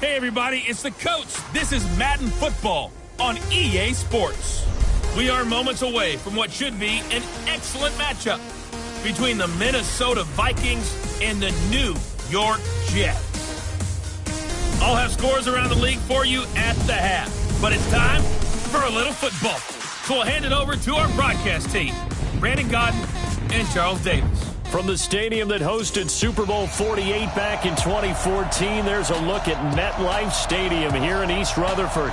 Hey, everybody, it's the coach. This is Madden Football on EA Sports. We are moments away from what should be an excellent matchup between the Minnesota Vikings and the New York Jets. I'll have scores around the league for you at the half, but it's time for a little football. So we'll hand it over to our broadcast team, Brandon Godden and Charles Davis. From the stadium that hosted Super Bowl 48 back in 2014, there's a look at MetLife Stadium here in East Rutherford.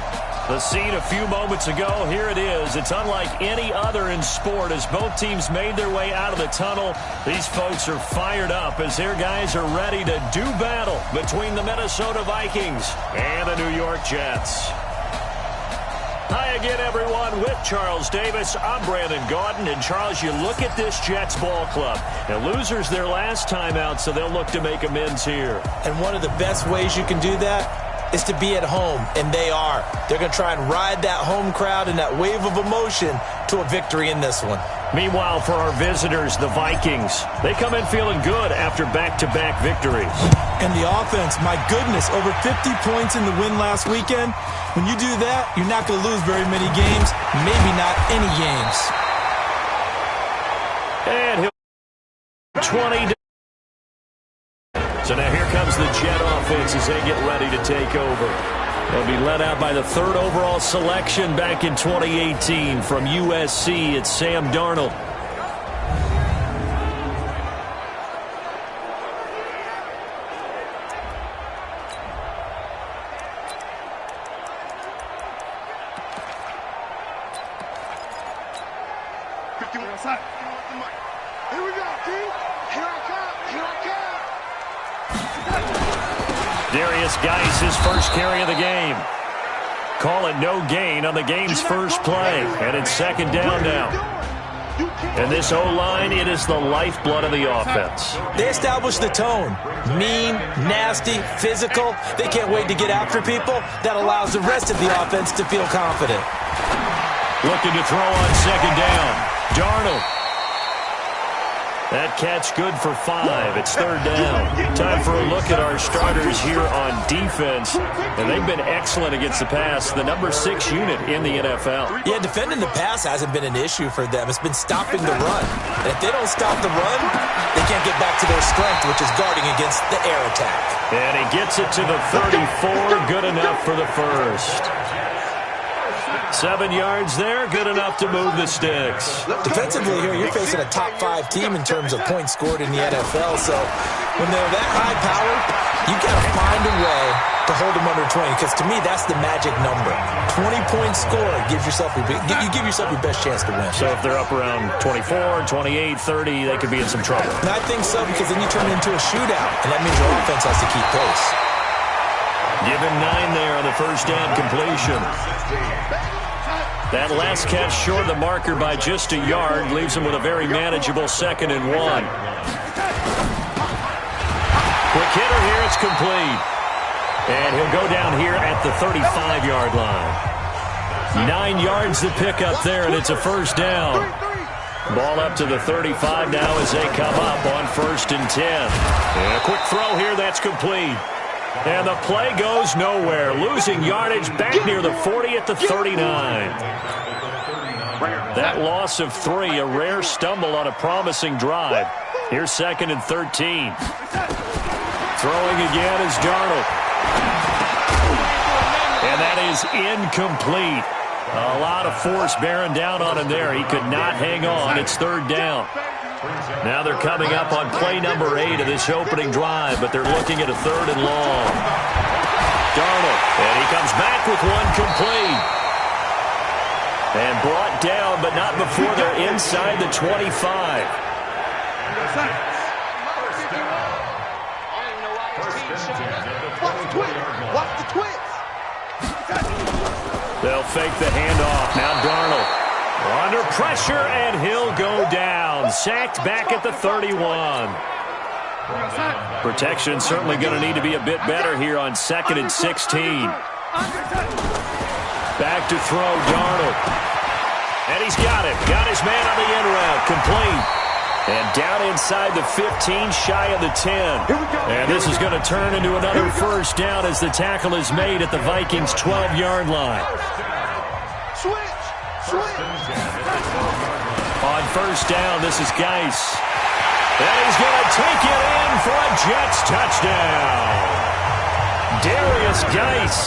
The scene a few moments ago, here it is. It's unlike any other in sport as both teams made their way out of the tunnel. These folks are fired up as their guys are ready to do battle between the Minnesota Vikings and the New York Jets. Hi again, everyone. With Charles Davis, I'm Brandon Gaudin. And, Charles, you look at this Jets ball club. Now, losers their last time out, so they'll look to make amends here. And one of the best ways you can do that is to be at home, and they are. They're going to try and ride that home crowd and that wave of emotion to a victory in this one. Meanwhile, for our visitors, the Vikings, they come in feeling good after back-to-back victories. And the offense, my goodness, over 50 points in the win last weekend. When you do that, you're not going to lose very many games, maybe not any games. And he'll 20. So now here comes the Jet offense as they get ready to take over. They'll be led out by the third overall selection back in 2018 from USC. It's Sam Darnold. Here we go, King. Here I come. Here I come. Darius Geis, his first carry of the game. Call it no gain on the game's first play. And it's second down now. And this O-line, it is the lifeblood of the offense. They established the tone. Mean, nasty, physical. They can't wait to get after people. That allows the rest of the offense to feel confident. Looking to throw on second down. Darnold. That catch good for 5. It's third down. Time for a look at our starters here on defense. And they've been excellent against the pass. The number 6 unit in the NFL. Yeah, defending the pass hasn't been an issue for them. It's been stopping the run. And if they don't stop the run, they can't get back to their strength, which is guarding against the air attack. And he gets it to the 34. Good enough for the first. 7 yards there, good enough to move the sticks. Defensively here, you're facing a top 5 team in terms of points scored in the NFL. So when they're that high powered, you got to find a way to hold them under 20. Because to me, that's the magic number. 20-point score gives yourself you give yourself your best chance to win. So if they're up around 24, 28, 30, they could be in some trouble. And I think so, because then you turn it into a shootout, and that means your offense has to keep pace. Give him 9 there on the first down completion. That last catch short of the marker by just a yard leaves him with a very manageable 2nd and 1. Quick hitter here, it's complete. And he'll go down here at the 35-yard line. 9 yards to pick up there, and it's a first down. Ball up to the 35 now as they come up on 1st and 10. And a quick throw here, that's complete. And the play goes nowhere. Losing yardage back near the 40 at the 39. That loss of 3, a rare stumble on a promising drive. Here's 2nd and 13. Throwing again is Darnold. And that is incomplete. A lot of force bearing down on him there. He could not hang on. It's 3rd down. Now they're coming up on play number 8 of this opening drive, but they're looking at a 3rd and long. Darnold, and he comes back with one complete. And brought down, but not before they're inside the 25. Watch the twist. They'll fake the handoff. Now Darnold. Under pressure, and he'll go down. Sacked back at the 31. Protection certainly going to need to be a bit better here on 2nd and 16. Back to throw, Darnold. And he's got it. Got his man on the in route. Complete. And down inside the 15, shy of the 10. And this is going to turn into another first down as the tackle is made at the Vikings' 12-yard line. Switch. On first down, this is Geis. And he's going to take it in for a Jets touchdown. Darius Geis,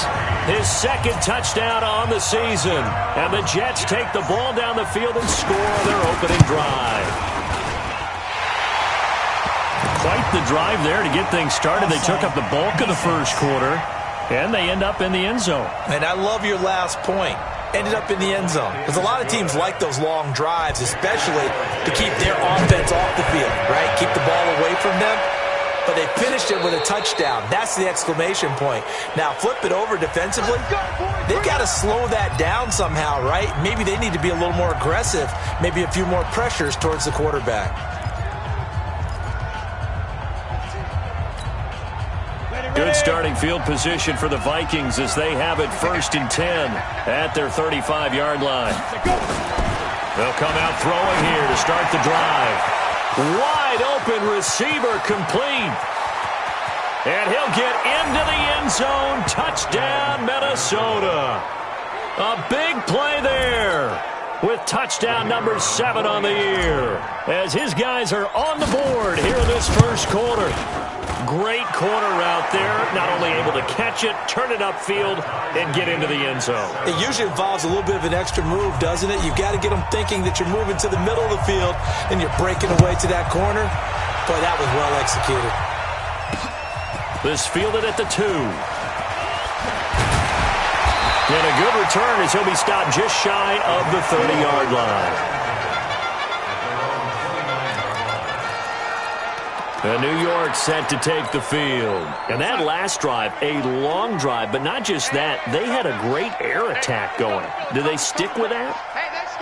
his second touchdown on the season. And the Jets take the ball down the field and score their opening drive. Quite the drive there to get things started. They took up the bulk of the first quarter, and they end up in the end zone. And I love your last point. Ended up in the end zone. Because a lot of teams like those long drives, especially to keep their offense off the field, right? Keep the ball away from them. But they finished it with a touchdown. That's the exclamation point. Now, flip it over defensively. They've got to slow that down somehow, right? Maybe they need to be a little more aggressive. Maybe a few more pressures towards the quarterback. Good starting field position for the Vikings as they have it 1st and 10 at their 35-yard line. They'll come out throwing here to start the drive. Wide open receiver complete. And he'll get into the end zone. Touchdown, Minnesota. A big play there with touchdown number 7 on the year as his guys are on the board here in this first quarter. Great corner route there. Not only able to catch it, turn it upfield, and get into the end zone. It usually involves a little bit of an extra move, doesn't it? You've got to get them thinking that you're moving to the middle of the field and you're breaking away to that corner. Boy, that was well executed. This fielded at the 2. And a good return as he'll be stopped just shy of the 30-yard line. New York set to take the field. And that last drive, a long drive, but not just that. They had a great air attack going. Do they stick with that?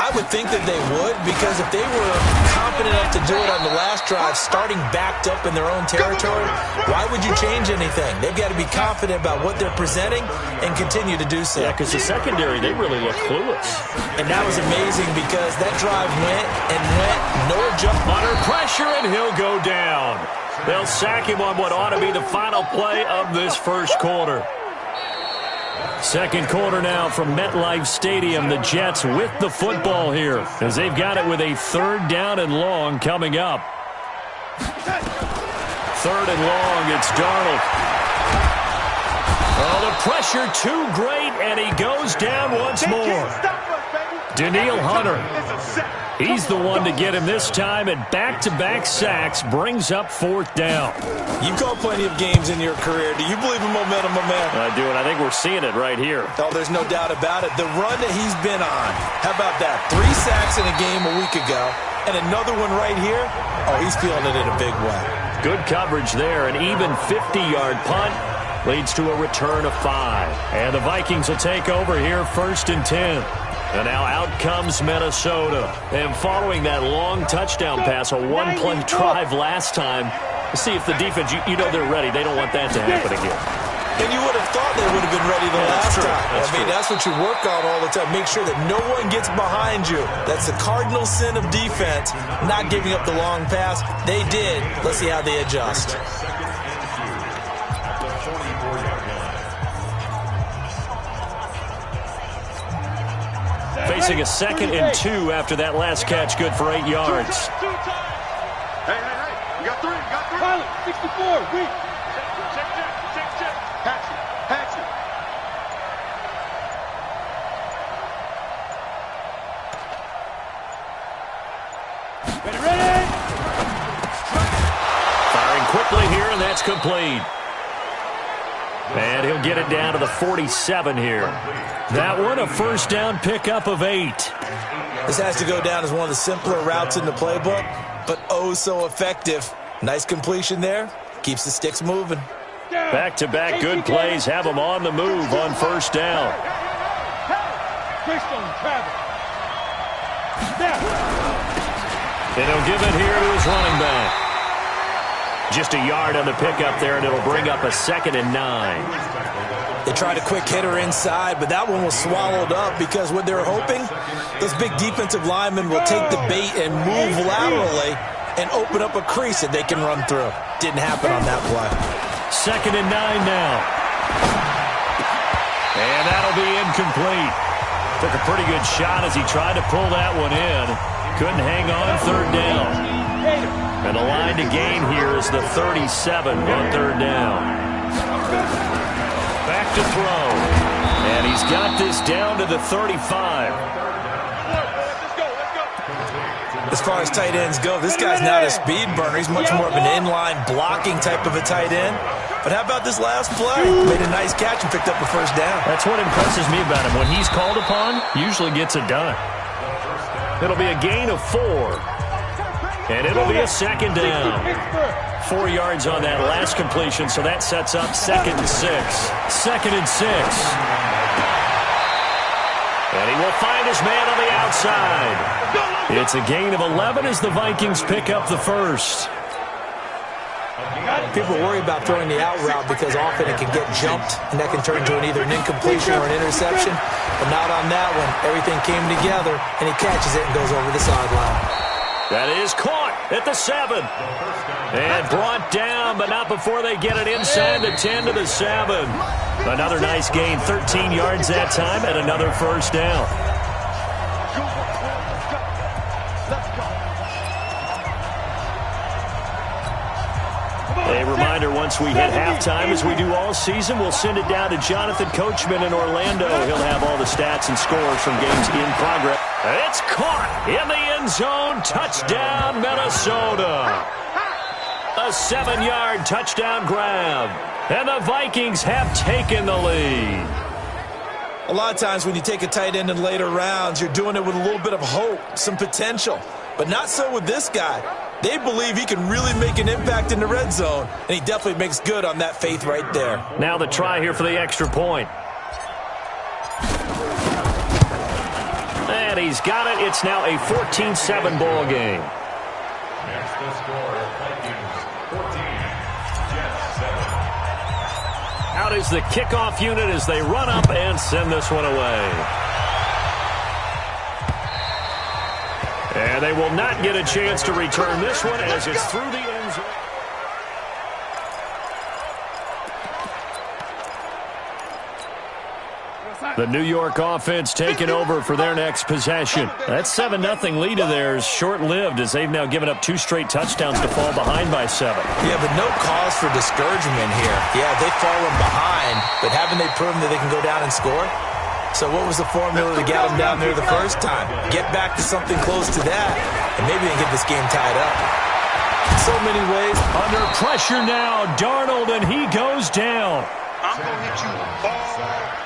I would think that they would, because if they were confident enough to do it on the last drive, starting backed up in their own territory, why would you change anything? They've got to be confident about what they're presenting and continue to do so. Yeah, because the secondary, they really look clueless. And that was amazing because that drive went and went, no adjustment. Under pressure, and he'll go down. They'll sack him on what ought to be the final play of this first quarter. Second quarter now from MetLife Stadium. The Jets with the football here as they've got it with a 3rd down and long coming up. 3rd and long, it's Darnold. Oh, the pressure too great, and he goes down once more. Danielle Hunter. He's the one to get him this time, and back-to-back sacks brings up 4th down. You've called plenty of games in your career. Do you believe in momentum, my man? I do, and I think we're seeing it right here. Oh, there's no doubt about it. The run that he's been on. How about that? 3 sacks in a game a week ago, and another one right here. Oh, he's feeling it in a big way. Good coverage there. An even 50-yard punt leads to a return of 5. And the Vikings will take over here 1st and 10. And now out comes Minnesota. And following that long touchdown pass, a one-play drive last time, see if the defense, you know they're ready. They don't want that to happen again. And you would have thought they would have been ready the last time. That's what you work on all the time. Make sure that no one gets behind you. That's the cardinal sin of defense, not giving up the long pass. They did. Let's see how they adjust. Facing a 2nd and 2 after that last catch, good for 8 yards. Hey, you got 3, Pilot, 64, weak. Check. Patch it. Ready. Firing quickly here, and that's complete. And he'll get it down to the 47 here. That one, a 1st down pickup of 8. This has to go down as one of the simpler routes in the playbook, but oh so effective. Nice completion there. Keeps the sticks moving. Back-to-back good plays have them on the move on 1st down. And he'll give it here to his running back. Just a yard on the pickup there, and it'll bring up a 2nd and 9. They tried a quick hitter inside, but that one was swallowed up because what they're hoping, those big defensive linemen will take the bait and move laterally and open up a crease that they can run through. Didn't happen on that play. 2nd and 9 now. And that'll be incomplete. Took a pretty good shot as he tried to pull that one in. Couldn't hang on 3rd down. And the line to gain here is the 37 on 3rd down. Back to throw. And he's got this down to the 35. As far as tight ends go, this guy's not a speed burner. He's much more of an inline blocking type of a tight end. But how about this last play? Made a nice catch and picked up a 1st down. That's what impresses me about him. When he's called upon, usually gets it done. It'll be a gain of 4. And it'll be a 2nd down. 4 yards on that last completion, so that sets up 2nd and 6. 2nd and 6. And he will find his man on the outside. It's a gain of 11 as the Vikings pick up the 1st. People worry about throwing the out route because often it can get jumped, and that can turn into either an incompletion or an interception. But not on that one. Everything came together, and he catches it and goes over the sideline. That is caught at the 7. And brought down, but not before they get it inside the 10 to the 7. Another nice gain, 13 yards that time, and another 1st down. A reminder, once we hit halftime, as we do all season, we'll send it down to Jonathan Coachman in Orlando. He'll have all the stats and scores from games in progress. It's caught in the end zone. Touchdown, Minnesota. A 7-yard touchdown grab. And the Vikings have taken the lead. A lot of times when you take a tight end in later rounds, you're doing it with a little bit of hope, some potential. But not so with this guy. They believe he can really make an impact in the red zone, and he definitely makes good on that faith right there. Now the try here for the extra point. And he's got it. It's now a 14-7 ball game. Next to score, Vikings 14, Jets 7. Out is the kickoff unit as they run up and send this one away. And they will not get a chance to return this one as it's through the end zone. The New York offense taking over for their next possession. That 7-0 lead of theirs short-lived as they've now given up 2 straight touchdowns to fall behind by 7. Yeah, but no cause for discouragement here. Yeah, they've fallen behind, but haven't they proven that they can go down and score? So what was the formula to get them down there the first time? Get back to something close to that, and maybe they can get this game tied up. In so many ways. Under pressure now, Darnold, and he goes down. I'm going to hit you all day.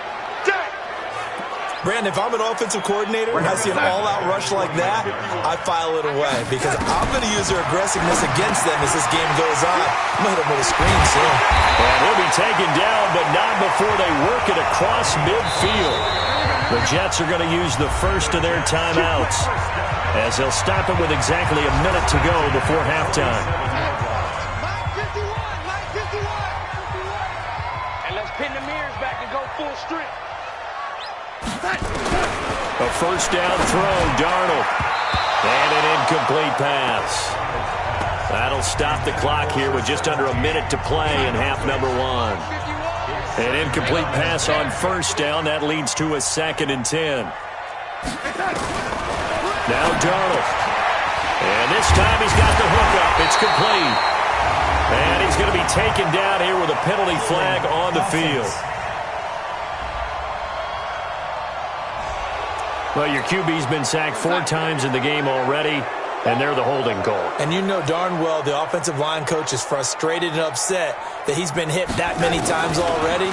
Brandon, if I'm an offensive coordinator and I see an all-out rush like that, I file it away because I'm going to use their aggressiveness against them as this game goes on. I'm going to hit them with a screen soon. And he'll be taken down, but not before they work it across midfield. The Jets are going to use the first of their timeouts as they'll stop it with exactly a minute to go before halftime. And let's pin the mirrors back and go full strength. A first down throw, Darnold. And an incomplete pass. That'll stop the clock here with just under a minute to play in half number 1. An incomplete pass on first down. That leads to a 2nd and 10. Now Darnold. And this time he's got the hook up. It's complete. And he's going to be taken down here with a penalty flag on the field. Well, your QB's been sacked 4 times in the game already, and they're the holding goal. And you know darn well the offensive line coach is frustrated and upset that he's been hit that many times already.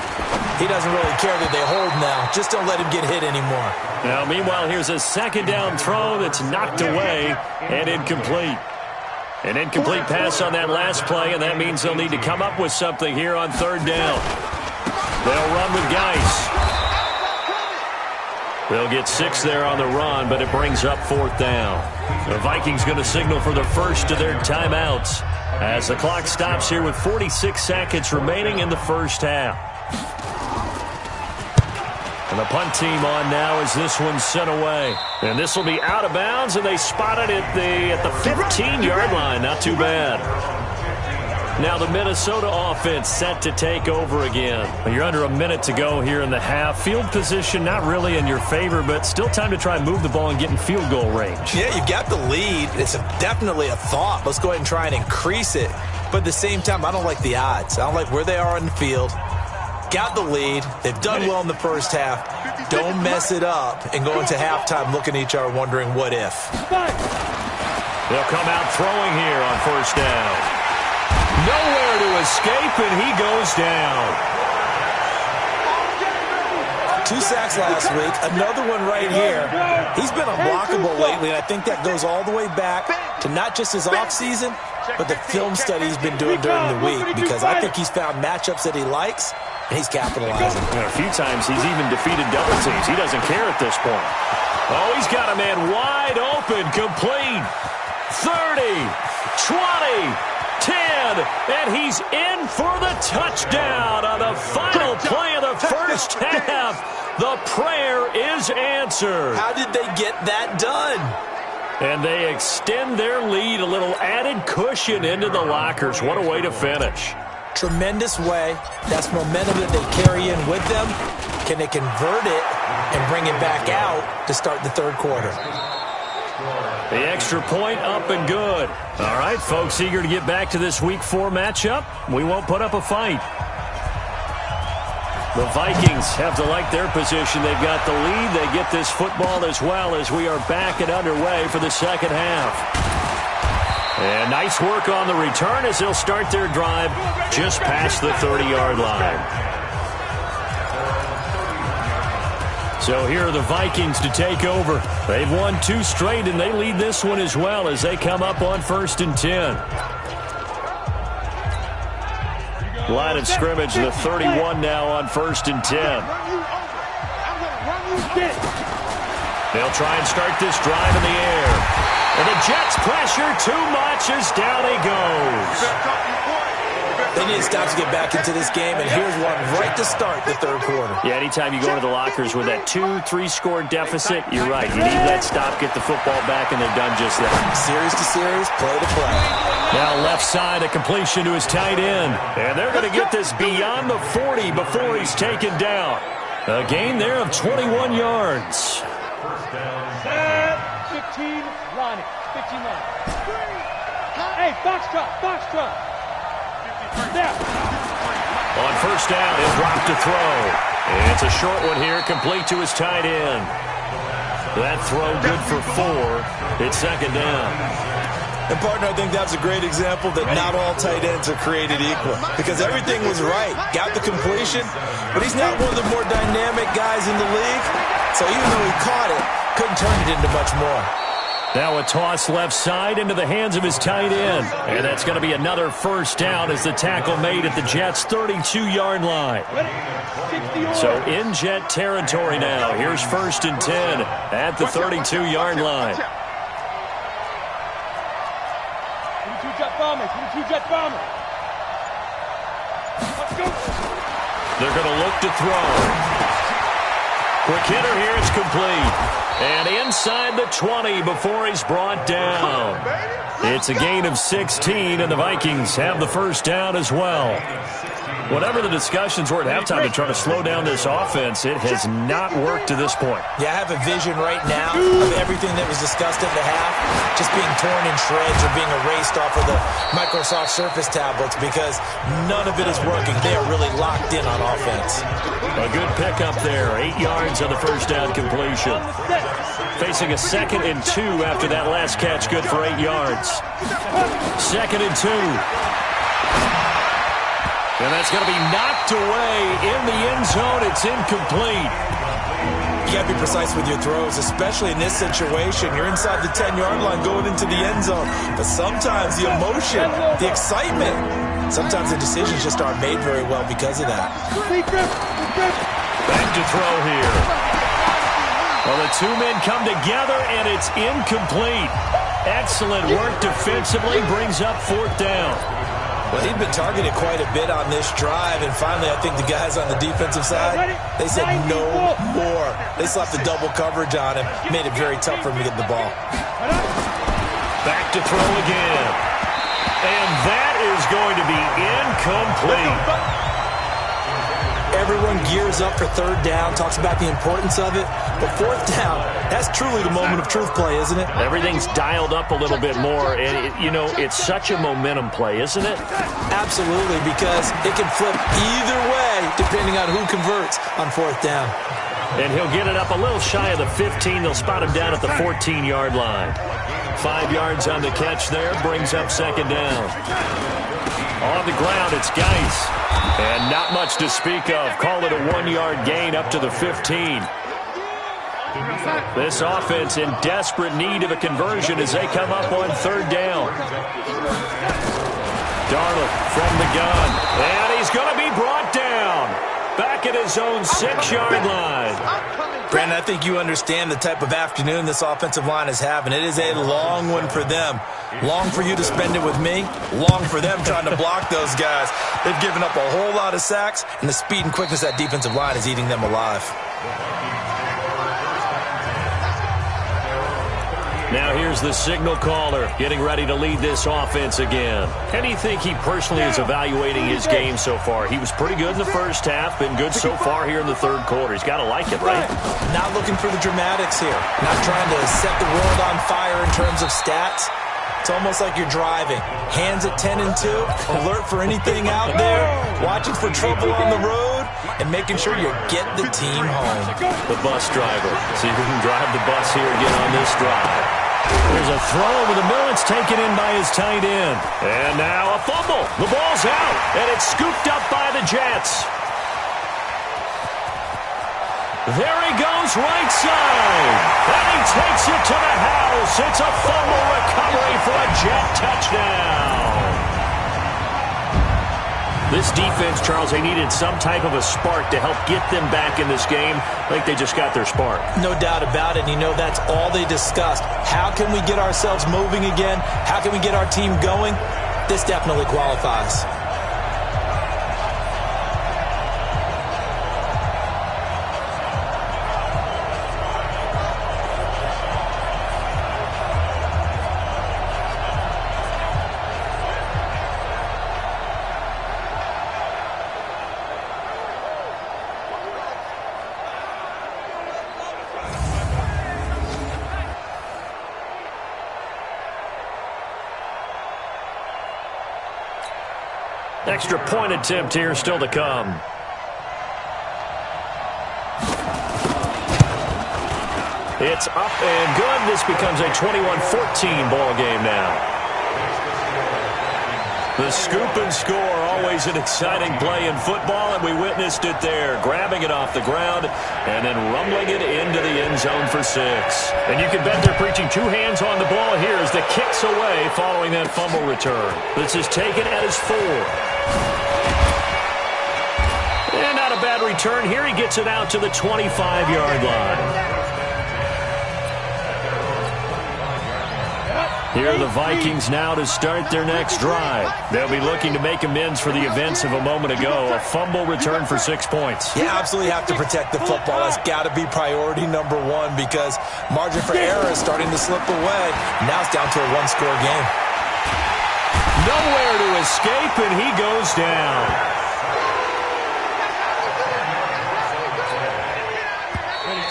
He doesn't really care that they hold now. Just don't let him get hit anymore. Now, meanwhile, here's a 2nd down throw that's knocked away and incomplete. An incomplete pass on that last play, and that means they'll need to come up with something here on 3rd down. They'll run with Geis. They'll get 6 there on the run, but it brings up 4th down. The Vikings going to signal for the first of their timeouts as the clock stops here with 46 seconds remaining in the first half. And the punt team on now as this one's sent away. And this will be out of bounds, and they spotted it at the 15-yard line. Not too bad. Now the Minnesota offense set to take over again. You're under a minute to go here in the half. Field position not really in your favor, but still time to try and move the ball and get in field goal range. Yeah, you've got the lead. It's definitely a thought. Let's go ahead and try and increase it. But at the same time, I don't like the odds. I don't like where they are on the field. Got the lead. They've done well in the first half. Don't mess it up and go into halftime looking at each other wondering what if. They'll come out throwing here on first down. Nowhere to escape, and he goes down. 2 sacks last week. Another one right here. He's been unblockable lately, and I think that goes all the way back to not just his offseason, but the film study he's been doing during the week, because I think he's found matchups that he likes, and he's capitalizing. And a few times he's even defeated double teams. He doesn't care at this point. Oh, he's got a man wide open, complete. 30, 20, 10, and he's in for the touchdown on the final play of the first half. The prayer is answered. How did they get that done? And they extend their lead, a little added cushion into the lockers. What a way to finish. Tremendous way. That's momentum that they carry in with them. Can they convert it and bring it back out to start the third quarter? The extra point up and good. All right, folks, eager to get back to this Week 4 matchup. We won't put up a fight. The Vikings have to like their position. They've got the lead. They get this football as well as we are back and underway for the second half. And nice work on the return as they'll start their drive just past the 30-yard line. So here are the Vikings to take over. They've won 2 straight, and they lead this one as well as they come up on 1st and 10. Line of scrimmage, the 31 now on 1st and 10. They'll try and start this drive in the air. And the Jets pressure too much as down he goes. They need to stop to get back into this game, and here's one right to start the third quarter. Yeah, anytime you go to the lockers with that 2-3 score deficit, you're right. You need that stop, get the football back, and they've done just that. Series to series, play to play. Now left side, a completion to his tight end. And they're going to get this beyond the 40 before he's taken down. A gain there of 21 yards. 15, Ronnie. 15 line. Hey, box drop. There. On first down, he'll drop to throw. And it's a short one here, complete to his tight end. That throw good for 4. It's second down. And, partner, I think that's a great example that not all tight ends are created equal, because everything was right. Got the completion, but he's not one of the more dynamic guys in the league. So even though he caught it, couldn't turn it into much more. Now a toss left side into the hands of his tight end. And that's going to be another first down as the tackle made at the Jets' 32-yard line. So in Jet territory now. Here's 1st and 10 at the 32-yard line. 22-jet bomber. 22-jet bomber. Let's go. They're going to look to throw. Quick hitter here is complete. And inside the 20 before he's brought down. It's a gain of 16, and the Vikings have the first down as well. Whatever the discussions were at halftime to try to slow down this offense, it has not worked to this point. Yeah, I have a vision right now of everything that was discussed at the half just being torn in shreds or being erased off of the Microsoft Surface tablets, because none of it is working. They are really locked in on offense. A good pickup there. 8 yards on the first down completion. Facing a 2nd and 2 after that last catch, good for 8 yards. 2nd and 2. And that's going to be knocked away in the end zone. It's incomplete. You got to be precise with your throws, especially in this situation. You're inside the 10-yard line going into the end zone. But sometimes the emotion, the excitement, sometimes the decisions just aren't made very well because of that. Back to throw here. Well, the 2 men come together, and it's incomplete. Excellent work defensively, brings up 4th down. Well, he'd been targeted quite a bit on this drive, and finally I think the guys on the defensive side, they said no more. They slapped the double coverage on him, made it very tough for him to get the ball. Back to throw again. And that is going to be incomplete. Everyone gears up for third down, talks about the importance of it. But fourth down, that's truly the moment of truth play, isn't it? Everything's dialed up a little bit more. And, it's such a momentum play, isn't it? Absolutely, because it can flip either way depending on who converts on fourth down. And he'll get it up a little shy of the 15. They'll spot him down at the 14-yard line. 5 yards on the catch there, brings up second down. On the ground, it's Geis. And not much to speak of. Call it a 1-yard gain up to the 15. This offense in desperate need of a conversion as they come up on third down. Darnold from the gun. And he's going to be brought down. Back at his own 6-yard line. Brandon, I think you understand the type of afternoon this offensive line is having. It is a long one for them. Long for you to spend it with me. Long for them trying to block those guys. They've given up a whole lot of sacks, and the speed and quickness of that defensive line is eating them alive. Now here's the signal caller getting ready to lead this offense again. How do you think he personally is evaluating his game so far? He was pretty good in the first half, been good so far here in the third quarter. He's got to like it, right? Not looking for the dramatics here. Not trying to set the world on fire in terms of stats. It's almost like you're driving. Hands at 10 and 2, alert for anything out there, watching for trouble on the road, and making sure you get the team home. The bus driver. See who can drive the bus here again on this drive. There's a throw over the middle. It's taken in by his tight end. And now a fumble. The ball's out, and it's scooped up by the Jets. There he goes, right side. And he takes it to the house. It's a fumble recovery for a Jet touchdown. This defense, Charles, they needed some type of a spark to help get them back in this game. I think they just got their spark. No doubt about it. That's all they discussed. How can we get ourselves moving again? How can we get our team going? This definitely qualifies. Extra point attempt here still to come. It's up and good. This becomes a 21-14 ball game now. The scoop and score, always an exciting play in football, and we witnessed it there. Grabbing it off the ground and then rumbling it into the end zone for 6. And you can bet they're preaching 2 hands on the ball here as the kick's away following that fumble return. This is taken at his 4. And not a bad return here. He gets it out to the 25-yard line. Here are the Vikings now to start their next drive. They'll be looking to make amends for the events of a moment ago. A fumble return for 6 points. You absolutely have to protect the football. That's got to be priority number 1 because margin for error is starting to slip away. Now it's down to a 1-score game. Nowhere to escape, and he goes down.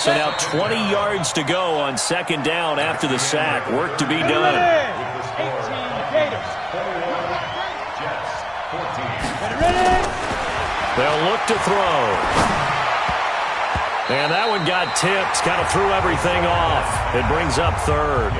So now 20 yards to go on second down after the sack. Work to be done. 18 Gators. They'll look to throw. And that one got tipped. Kind of threw everything off. It brings up third.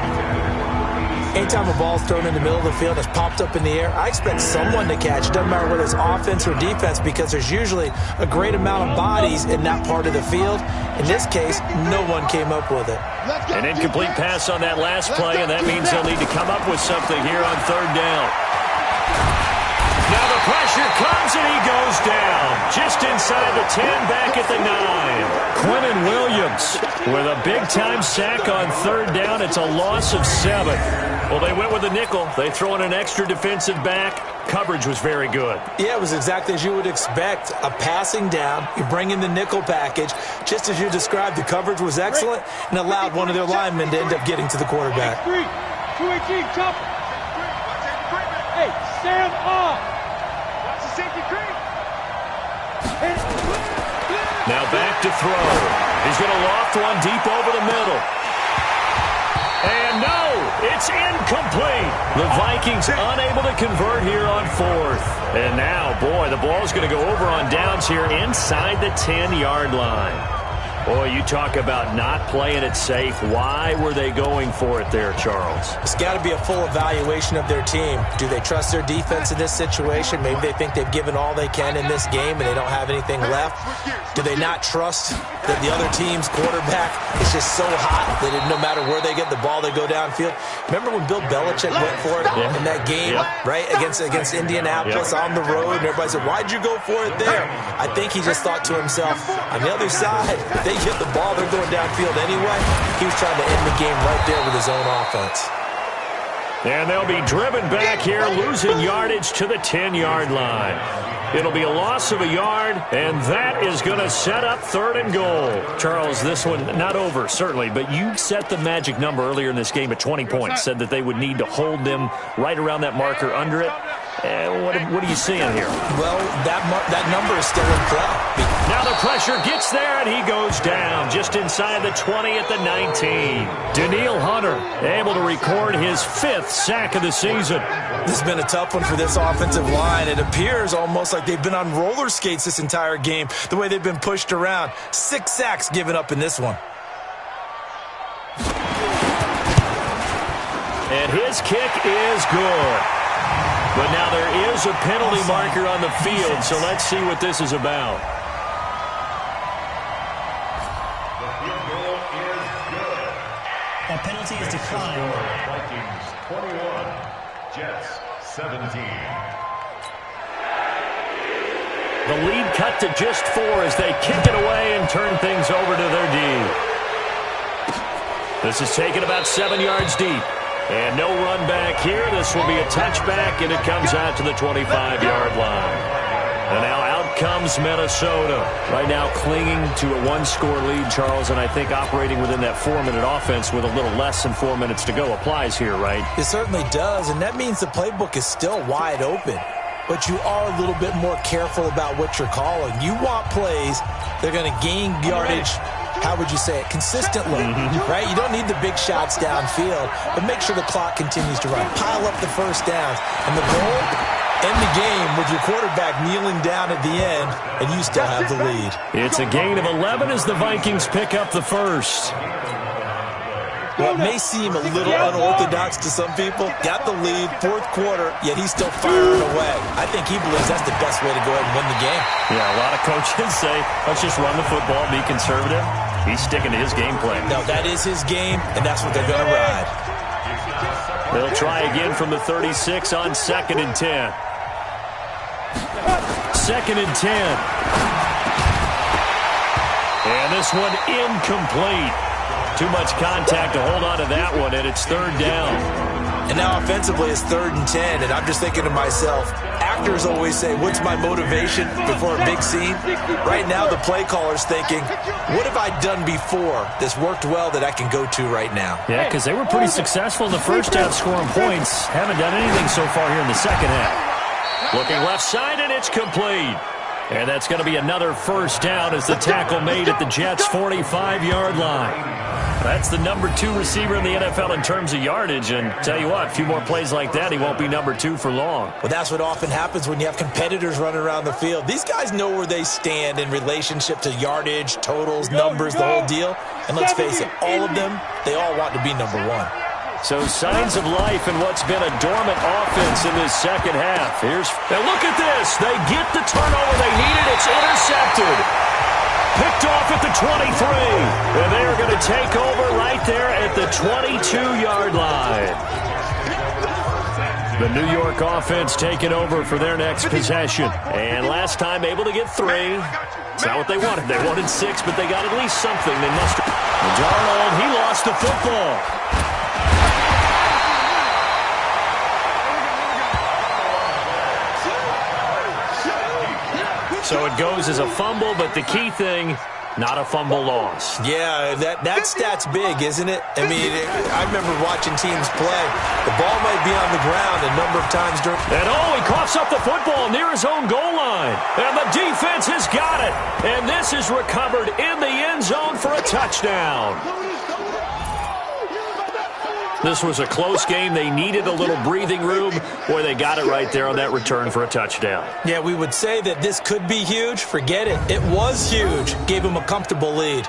Anytime a ball's thrown in the middle of the field, it's popped up in the air, I expect someone to catch. It doesn't matter whether it's offense or defense because there's usually a great amount of bodies in that part of the field. In this case, no one came up with it. An incomplete pass on that last play, and that means they'll need to come up with something here on third down. Now the pressure comes, and he goes down. Just inside the 10, back at the 9. Quinnen Williams with a big-time sack on third down. It's a loss of 7. Well, they went with a nickel. They throw in an extra defensive back. Coverage was very good. Yeah, it was exactly as you would expect. A passing down, you bring in the nickel package. Just as you described, the coverage was excellent and allowed one of their linemen to end up getting to the quarterback. 218, jump. Hey, stand off. That's the safety green. Now back to throw. He's going to loft one deep over the middle. And no, it's incomplete. The Vikings unable to convert here on fourth. And now, boy, the ball's going to go over on downs here inside the 10-yard line. Boy, you talk about not playing it safe. Why were they going for it there, Charles? It's got to be a full evaluation of their team. Do they trust their defense in this situation? Maybe they think they've given all they can in this game and they don't have anything left. Do they not trust that the other team's quarterback is just so hot that no matter where they get the ball, they go downfield? Remember when Bill Belichick went for it in that game, right, against Indianapolis on the road, and everybody said, why'd you go for it there? I think he just thought to himself, on the other side, if they get the ball, they're going downfield anyway. He was trying to end the game right there with his own offense. And they'll be driven back here, losing yardage to the 10-yard line. It'll be a loss of a yard, and that is going to set up third and goal. Charles, this one not over, certainly, but you set the magic number earlier in this game at 20 points, said that they would need to hold them right around that marker under it. What are you seeing here? Well, that number is still in play. Now the pressure gets there, and he goes down just inside the 20 at the 19. Danielle Hunter able to record his 5th sack of the season. This has been a tough one for this offensive line. It appears almost like they've been on roller skates this entire game, the way they've been pushed around. 6 sacks given up in this one. And his kick is good. But now there is a penalty marker on the field, so let's see what this is about. The field goal is good. That penalty is declined. Vikings 21, Jets 17. The lead cut to just 4 as they kick it away and turn things over to their D. This is taken about 7 yards deep. And no run back here. This will be a touchback, and it comes out to the 25-yard line. And now out comes Minnesota. Right now clinging to a 1-score lead, Charles, and I think operating within that 4-minute offense with a little less than 4 minutes to go applies here, right? It certainly does, and that means the playbook is still wide open. But you are a little bit more careful about what you're calling. You want plays that are going to gain yardage, how would you say it, consistently, right? You don't need the big shots downfield, but make sure the clock continues to run. Pile up the first downs. And the goal, end the game with your quarterback kneeling down at the end, and you still have the lead. It's a gain of 11 as the Vikings pick up the first. Well, it may seem a little unorthodox to some people. Got the lead, 4th quarter, yet he's still firing away. I think he believes that's the best way to go ahead and win the game. Yeah, a lot of coaches say, let's just run the football, be conservative. He's sticking to his game plan. No, that is his game, and that's what they're going to ride. They'll try again from the 36 on 2nd and 10. 2nd and 10. And this one incomplete. Too much contact to hold on to that one, and it's 3rd down. And now offensively it's 3rd and 10, and I'm just thinking to myself, actors always say, what's my motivation before a big scene? Right now the play caller's thinking, what have I done before that's worked well that I can go to right now? Yeah, because they were pretty successful in the first half scoring points. Haven't done anything so far here in the second half. Looking left side, and it's complete. And that's going to be another first down as the tackle made at the Jets' 45-yard line. That's the number 2 receiver in the NFL in terms of yardage. And tell you what, a few more plays like that, he won't be number 2 for long. Well, that's what often happens when you have competitors running around the field. These guys know where they stand in relationship to yardage, totals, numbers, the whole deal. And let's face it, all of them, they all want to be number 1. So signs of life in what's been a dormant offense in this second half. Now look at this. They get the turnover they needed. It's intercepted. Picked off at the 23. And they are going to take over right there at the 22-yard line. The New York offense taking over for their next possession. And last time able to get 3. It's not what they wanted. They wanted 6, but they got at least something. They must have. Darnold, he lost the football. So it goes as a fumble, but the key thing, not a fumble loss. Yeah, that stat's big, isn't it? I mean, I remember watching teams play. The ball might be on the ground a number of times during. And he coughs up the football near his own goal line. And the defense has got it. And this is recovered in the end zone for a touchdown. This was a close game. They needed a little breathing room. Boy, they got it right there on that return for a touchdown. Yeah, we would say that this could be huge. Forget it. It was huge. Gave him a comfortable lead.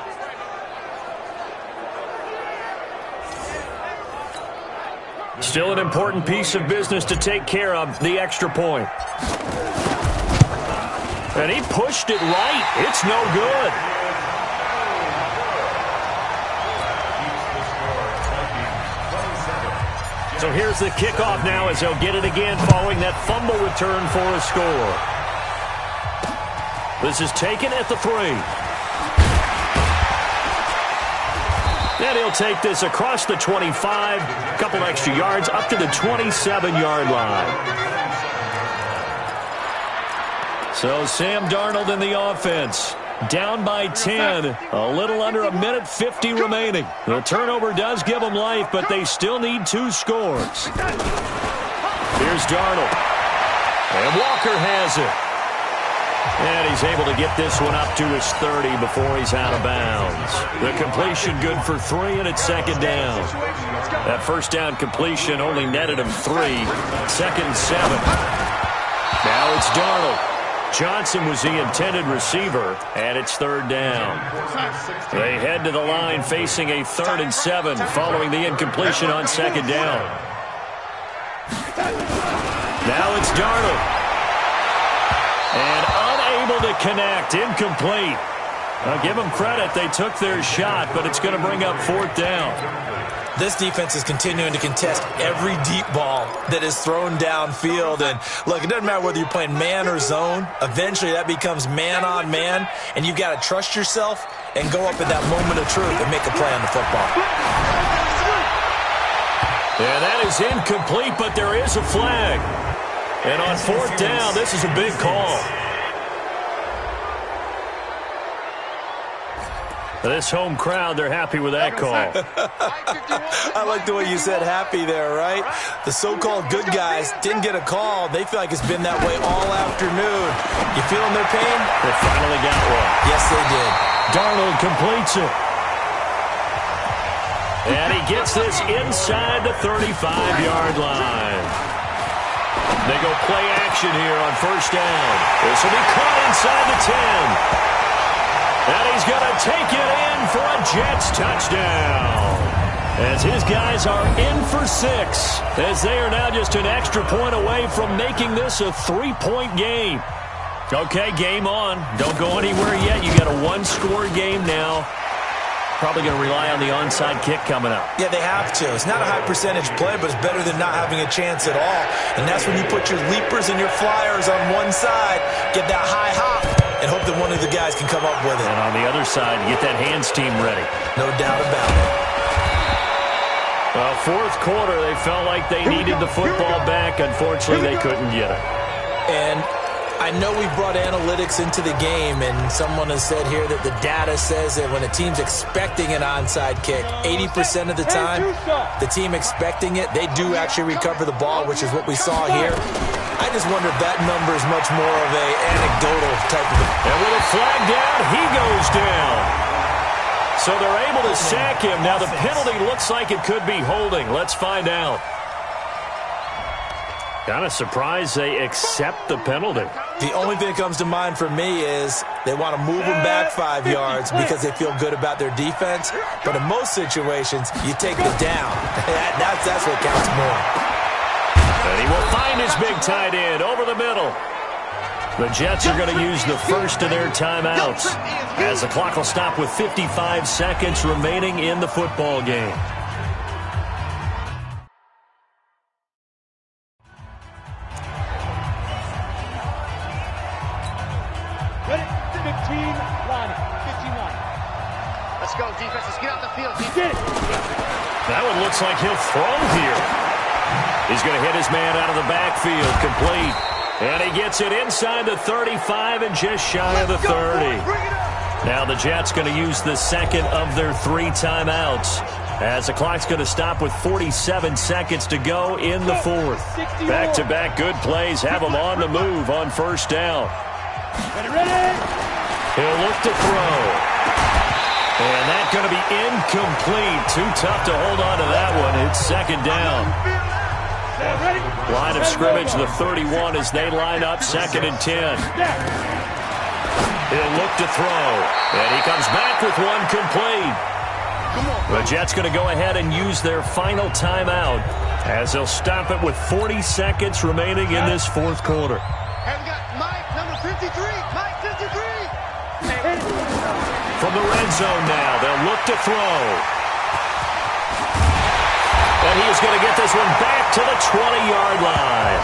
Still an important piece of business to take care of, the extra point. And he pushed it right. It's no good. So here's the kickoff now as they'll get it again following that fumble return for a score. This is taken at the 3. And he'll take this across the 25, a couple extra yards up to the 27-yard line. So Sam Darnold in the offense. Down by 10, a little under a minute 50 remaining. The turnover does give them life, but they still need 2 scores. Here's Darnold. And Walker has it. And he's able to get this one up to his 30 before he's out of bounds. The completion good for 3, and it's second down. That first down completion only netted him 3. Second and 7. Now it's Darnold. Johnson was the intended receiver, and it's third down. They head to the line facing a 3rd and 7 following the incompletion on second down. Now it's Darnold. And unable to connect, incomplete. I'll give them credit. They took their shot, but it's going to bring up 4th down. This defense is continuing to contest every deep ball that is thrown downfield. And, look, it doesn't matter whether you're playing man or zone. Eventually, that becomes man on man, and you've got to trust yourself and go up at that moment of truth and make a play on the football. Yeah, that is incomplete, but there is a flag. And on 4th down, this is a big call. This home crowd, they're happy with that call. I like the way you said happy there, right? The so-called good guys didn't get a call. They feel like it's been that way all afternoon. You feeling their pain? They finally got one. Yes, they did. Darnold completes it. And he gets this inside the 35-yard line. They go play action here on first down. This will be caught inside the 10. And he's going to take it in for a Jets touchdown. As his guys are in for 6. As they are now just an extra point away from making this a 3-point game. Okay, game on. Don't go anywhere yet. You got a 1-score game now. Probably going to rely on the onside kick coming up. Yeah, they have to. It's not a high percentage play, but it's better than not having a chance at all. And that's when you put your leapers and your flyers on one side, get that high hop, and hope that one of the guys can come up with it. And on the other side, get that hands team ready. No doubt about it. Well, 4th quarter, they felt like they needed the football back. Unfortunately, they couldn't get it. And I know we brought analytics into the game, and someone has said here that the data says that when a team's expecting an onside kick, 80% of the time, the team expecting it, they do actually recover the ball, which is what we saw here. I just wonder if that number is much more of a anecdotal type of. And with a flag down, he goes down. So they're able to sack him. Now the penalty looks like it could be holding. Let's find out. Kind of surprised they accept the penalty. The only thing that comes to mind for me is they want to move them back 5 yards because they feel good about their defense. But in most situations, you take the down. That's what counts more. And he will find his big tight end over the middle. The Jets are going to use the first of their timeouts as the clock will stop with 55 seconds remaining in the football game. line. 15 line. Let's go, defense. Let's get out the field. Get it. That one looks like he'll throw here. He's going to hit his man out of the backfield, complete. And he gets it inside the 35 and just shy of the 30. Now the Jets going to use the second of their 3 timeouts, as the clock's going to stop with 47 seconds to go in the 4th. Back-to-back good plays have him on the move on first down. Ready. He'll look to throw. And that's going to be incomplete. Too tough to hold on to that one. It's second down. Line of scrimmage, the 31, as they line up, 2nd and 10. He'll look to throw. And he comes back with one complete. The Jets going to go ahead and use their final timeout, as they'll stop it with 40 seconds remaining in this 4th quarter. And we got Mike, number 53. Mike, 53. From the red zone now, they'll look to throw. And he is going to get this one back to the 20-yard line.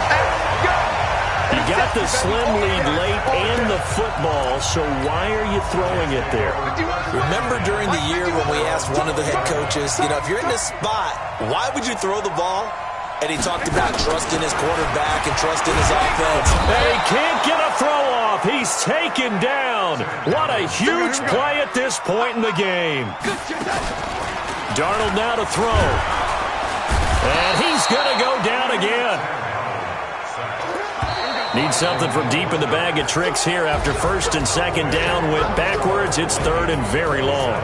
You got the slim lead late and the football, so why are you throwing it there? Remember during the year when we asked one of the head coaches, if you're in this spot, why would you throw the ball? And he talked about trusting his quarterback and trusting his offense. And he can't get a throw off. He's taken down. What a huge play at this point in the game. Darnold now to throw. And he's going to go down again. Need something from deep in the bag of tricks here after 1st and 2nd down. Went backwards. It's 3rd and very long.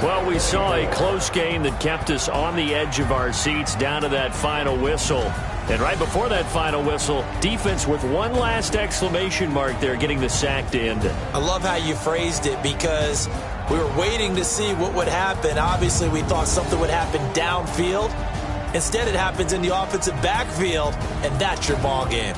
Well, we saw a close game that kept us on the edge of our seats down to that final whistle. And right before that final whistle, defense with one last exclamation mark there, getting the sack to end it. I love how you phrased it, because we were waiting to see what would happen. Obviously, we thought something would happen downfield. Instead, it happens in the offensive backfield, and that's your ball game.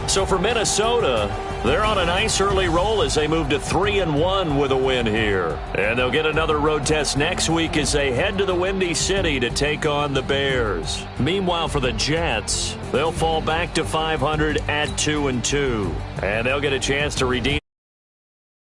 So for Minnesota, they're on a nice early roll as they move to 3-1 with a win here. And they'll get another road test next week as they head to the Windy City to take on the Bears. Meanwhile, for the Jets, they'll fall back to 500 at 2-2. And they'll get a chance to redeem